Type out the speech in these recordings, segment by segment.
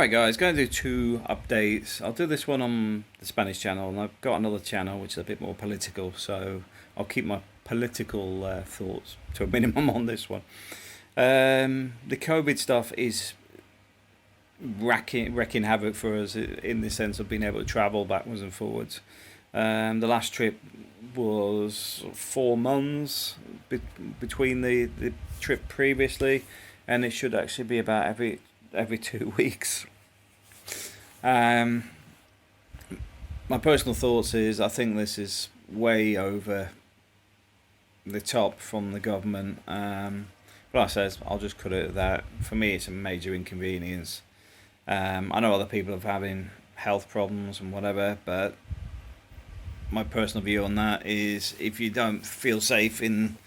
Alright guys, going to do two updates. I'll do this one on the Spanish channel, and I've got another channel which is a bit more political, so I'll keep my political thoughts to a minimum on this one. The COVID stuff is wrecking havoc for us in the sense of being able to travel backwards and forwards. The last trip was 4 months between the trip previously, and it should actually be about every 2 weeks. My personal thoughts is I think this is way over the top from the government. But I says I'll just cut it at that. For me, it's a major inconvenience. I know other people are having health problems and whatever, but my personal view on that is if you don't feel safe in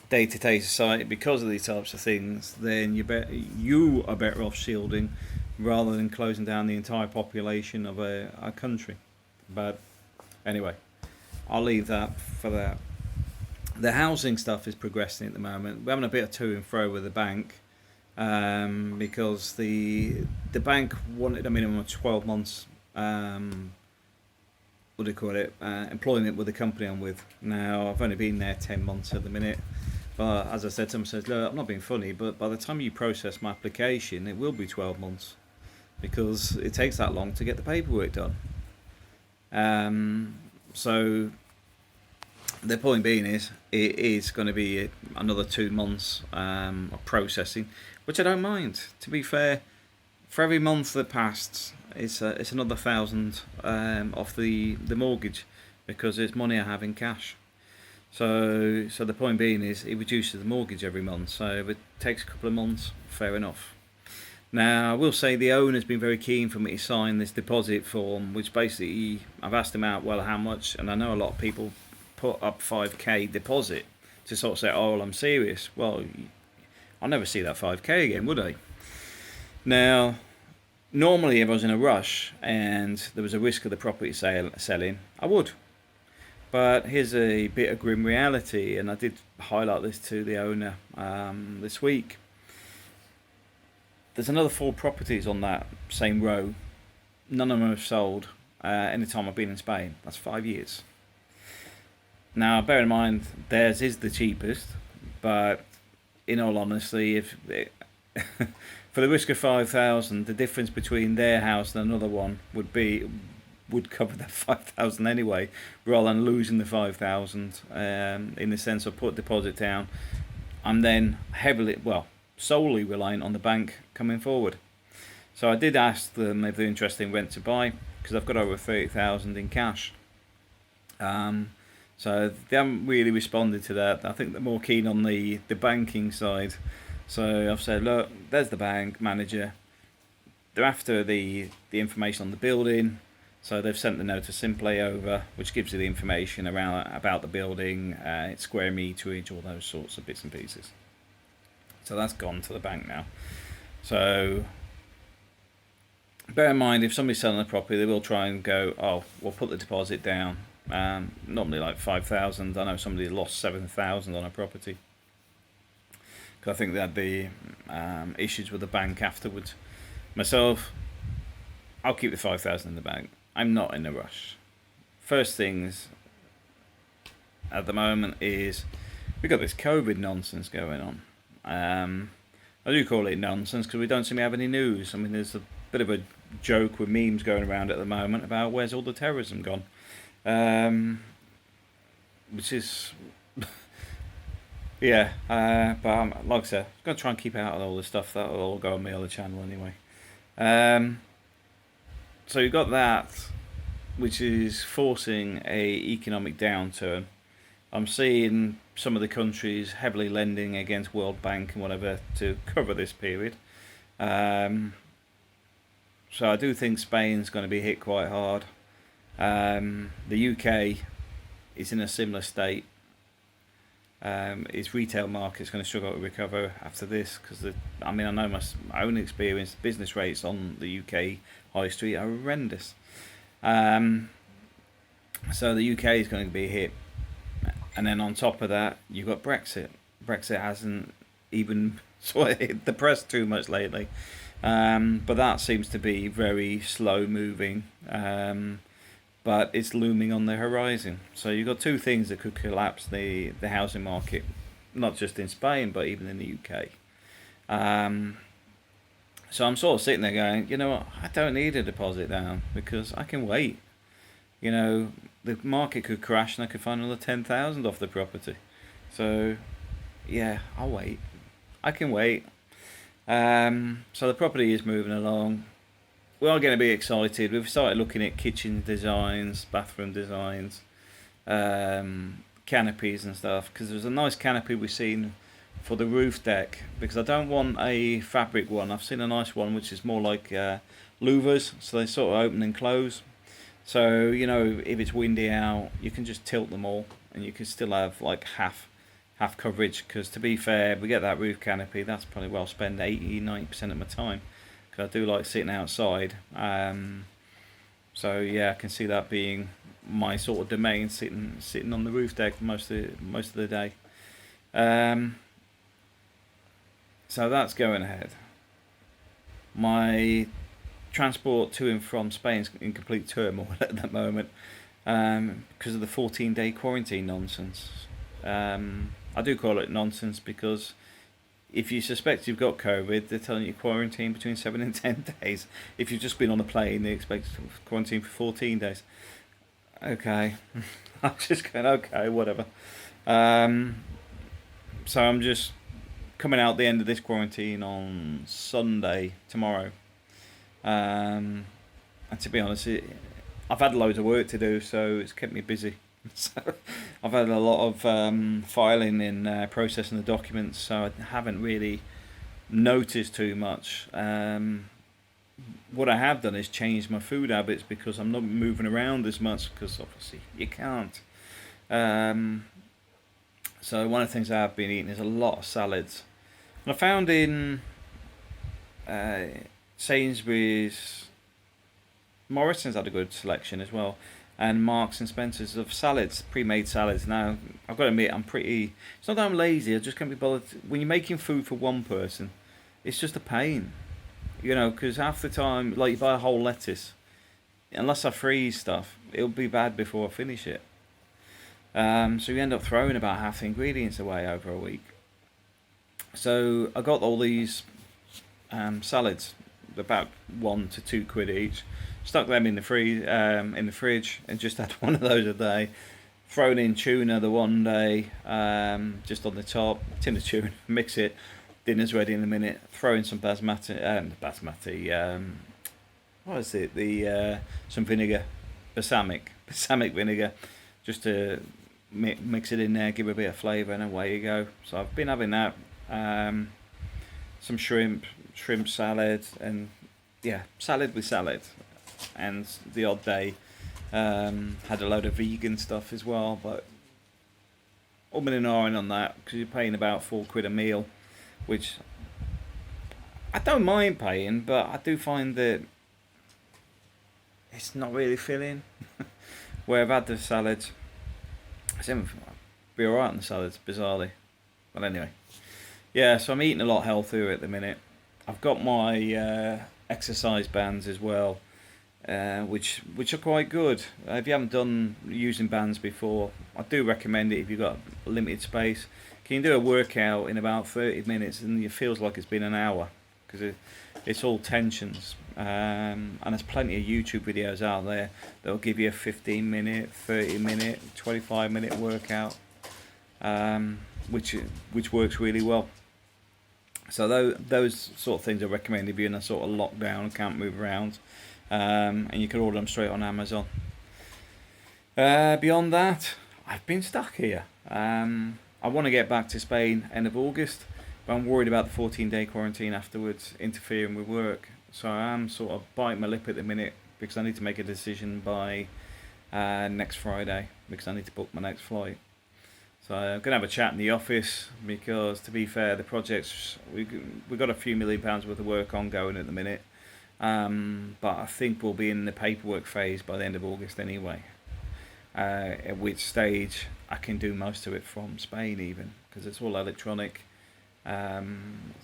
day-to-day society because of these types of things, then you are better off shielding rather than closing down the entire population of a country. But anyway, I'll leave that for that. The housing stuff is progressing at the moment. We're having a bit of to and fro with the bank because the bank wanted a minimum of 12 months employment with the company I'm with. Now I've only been there 10 months at the minute, but as I said to him, look, I'm not being funny, but by the time you process my application, it will be 12 months because it takes that long to get the paperwork done. So the point being is it is going to be another 2 months of processing, which I don't mind. To be fair, for every month that passed, it's another 1,000 off the mortgage because it's money I have in cash. So the point being is it reduces the mortgage every month. So if it takes a couple of months, fair enough. Now I will say the owner's been very keen for me to sign this deposit form, which basically I've asked him out, well, how much, and I know a lot of people put up 5k deposit to sort of say, oh, well, I'm serious. Well, I'll never see that 5k again, would I? Now, normally if I was in a rush and there was a risk of the property selling, I would. But here's a bit of grim reality, and I did highlight this to the owner this week. There's another 4 properties on that same row. None of them have sold any time I've been in Spain. That's 5 years. Now, bear in mind, theirs is the cheapest, but in all honesty, for the risk of 5,000, the difference between their house and another one would cover that 5,000 anyway, rather than losing the 5,000 in the sense of put deposit down. I'm then solely reliant on the bank coming forward. So I did ask them if they're interested in rent to buy because I've got over 30,000 in cash. So they haven't really responded to that. I think they're more keen on the banking side. So I've said, look, there's the bank manager. They're after the information on the building. So they've sent the notice simply over, which gives you the information about the building, its square meterage, all those sorts of bits and pieces. So that's gone to the bank now. So bear in mind, if somebody's selling a property, they will try and go, oh, we'll put the deposit down. Normally like 5,000. I know somebody lost 7,000 on a property because I think they had the issues with the bank afterwards. Myself, I'll keep the 5,000 in the bank. I'm not in a rush. First things at the moment is we've got this COVID nonsense going on. I do call it nonsense because we don't seem to have any news. I mean, there's a bit of a joke with memes going around at the moment about where's all the terrorism gone. Which is yeah, but like I said, I'm going to try and keep out of all this stuff. That'll all go on my other channel anyway. So you've got that, which is forcing a economic downturn. I'm seeing some of the countries heavily lending against World Bank and whatever to cover this period. So I do think Spain's going to be hit quite hard. The UK is in a similar state. Its retail market's going to struggle to recover after this because I know my own experience. Business rates on the UK high street are horrendous. So the UK is going to be hit, and then on top of that, you've got Brexit. Brexit hasn't even hit the press too much lately. But that seems to be very slow moving. But it's looming on the horizon. So you've got two things that could collapse the housing market, not just in Spain, but even in the UK. Um, so I'm sort of sitting there going, you know what, I don't need a deposit down because I can wait. You know, the market could crash and I could find another 10,000 off the property. So, yeah, I'll wait. I can wait. So the property is moving along. We are going to be excited. We've started looking at kitchen designs, bathroom designs, canopies and stuff. Because there's a nice canopy we've seen for the roof deck. Because I don't want a fabric one. I've seen a nice one which is more like louvers, so they sort of open and close. So you know, if it's windy out, you can just tilt them all, and you can still have like half coverage. Because to be fair, if we get that roof canopy, that's probably well spend 80-90% of my time. Because I do like sitting outside. So yeah, I can see that being my sort of domain, sitting on the roof deck most of the day. Um, so that's going ahead. My transport to and from Spain is in complete turmoil at the moment because of the 14-day quarantine nonsense. I do call it nonsense because if you suspect you've got COVID, they're telling you quarantine between 7 and 10 days. If you've just been on a plane, they expect quarantine for 14 days. Okay. I'm just going, okay, whatever. So I'm just coming out the end of this quarantine on Sunday, tomorrow. And to be honest, I've had loads of work to do, so it's kept me busy. So I've had a lot of filing and processing the documents, so I haven't really noticed too much. What I have done is changed my food habits because I'm not moving around as much because obviously you can't. So one of the things I have been eating is a lot of salads. And I found in Sainsbury's, Morrison's had a good selection as well, and Marks and Spencer's of salads, pre-made salads. Now I've got to admit, it's not that I'm lazy. I just can't be bothered. When you're making food for one person, it's just a pain, you know, because half the time, like you buy a whole lettuce, unless I freeze stuff, it'll be bad before I finish it. So you end up throwing about half the ingredients away over a week. So I got all these salads, about £1 to £2 each. Stuck them in the fridge, and just had one of those a day. Thrown in tuna the one day, just on the top, tin of tuna, mix it. Dinner's ready in a minute. Throw in some basmati, what is it? Some vinegar, balsamic vinegar, just to mix it in there, give it a bit of flavour, and away you go. So I've been having that. Some shrimp salad, and yeah, salad with salad. And the odd day had a load of vegan stuff as well, but I'm in on that because you're paying about £4 a meal, which I don't mind paying, but I do find that it's not really filling. Where I've had the salads, I'll be alright on the salads, bizarrely. But anyway, yeah, so I'm eating a lot healthier at the minute. I've got my exercise bands as well. Which are quite good. If you haven't done using bands before, I do recommend it if you've got a limited space. You can do a workout in about 30 minutes and it feels like it's been an hour because it's all tensions. And there's plenty of YouTube videos out there that will give you a 15-minute, 30-minute, 25-minute workout, which works really well. So those sort of things I recommend if you're in a sort of lockdown, can't move around. And you can order them straight on Amazon. Beyond that, I've been stuck here. I want to get back to Spain end of August, but I'm worried about the 14-day quarantine afterwards interfering with work. So I am sort of biting my lip at the minute because I need to make a decision by next Friday because I need to book my next flight. So I'm going to have a chat in the office because, to be fair, the project's we've got a few £1 million worth of work ongoing at the minute. But I think we'll be in the paperwork phase by the end of August anyway, at which stage I can do most of it from Spain even, because it's all electronic. So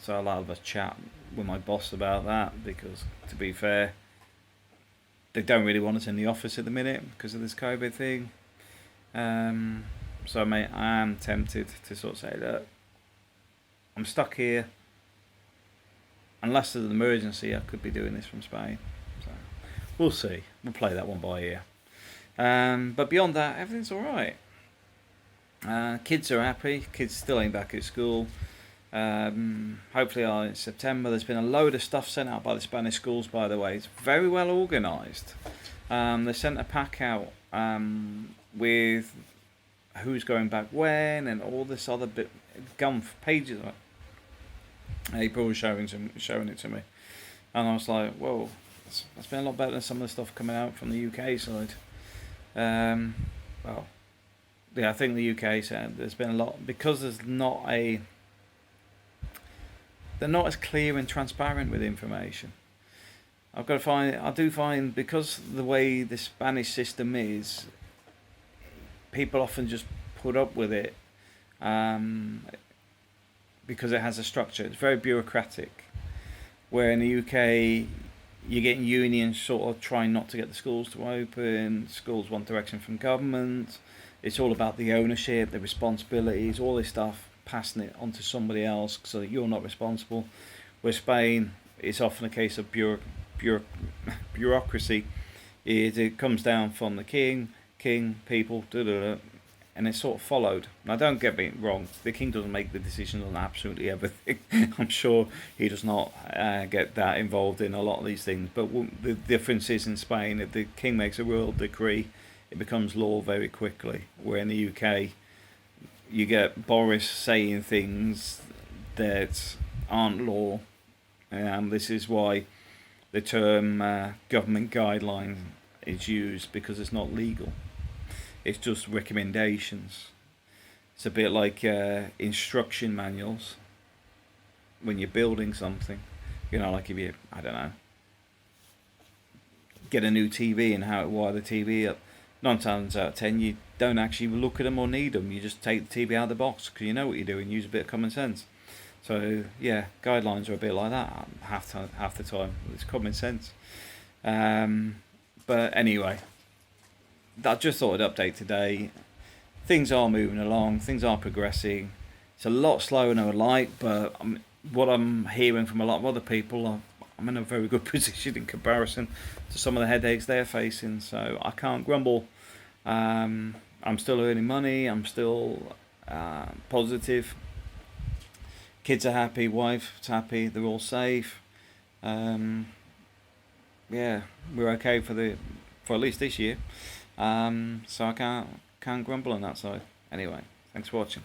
I'll have a chat with my boss about that because, to be fair, they don't really want us in the office at the minute because of this COVID thing. So, mate, I am tempted to sort of say, look, I'm stuck here. Unless there's an emergency, I could be doing this from Spain. So, we'll see. We'll play that one by ear. But beyond that, everything's all right. Kids are happy. Kids still ain't back at school. Hopefully in September. There's been a load of stuff sent out by the Spanish schools, by the way. It's very well organised. They sent a pack out with who's going back when and all this other bit, pages of it. April was showing it to me, and I was like, whoa, that's been a lot better than some of the stuff coming out from the UK side. Well, yeah, I think the UK said there's been a lot because they're not as clear and transparent with information. I do find because the way the Spanish system is, people often just put up with it because it has a structure. It's very bureaucratic. Where in the UK, you're getting unions sort of trying not to get the schools to open. Schools want direction from government. It's all about the ownership, the responsibilities, all this stuff, passing it on to somebody else so that you're not responsible. Where Spain, it's often a case of bureaucracy. It comes down from the king, people, and it's sort of followed. Now, don't get me wrong, the king doesn't make the decisions on absolutely everything. I'm sure he does not get that involved in a lot of these things. But the difference is in Spain, if the king makes a royal decree, it becomes law very quickly. Where in the UK, you get Boris saying things that aren't law. This is why the term government guideline is used, because it's not legal. It's just recommendations. It's a bit like instruction manuals when you're building something. You know, like if you, I don't know, get a new TV and how to wire the TV up. 9 times out of 10, you don't actually look at them or need them. You just take the TV out of the box because you know what you're doing. Use a bit of common sense. So yeah, guidelines are a bit like that half the time. It's common sense. But anyway, I just thought I'd update today. Things are moving along. Things are progressing. It's a lot slower than I would like, but what I'm hearing from a lot of other people, I'm in a very good position in comparison to some of the headaches they're facing. So I can't grumble. I'm still earning money. I'm still positive. Kids are happy. Wife's happy. They're all safe. Yeah, we're okay for at least this year. So I can't grumble on that side. Anyway, thanks for watching.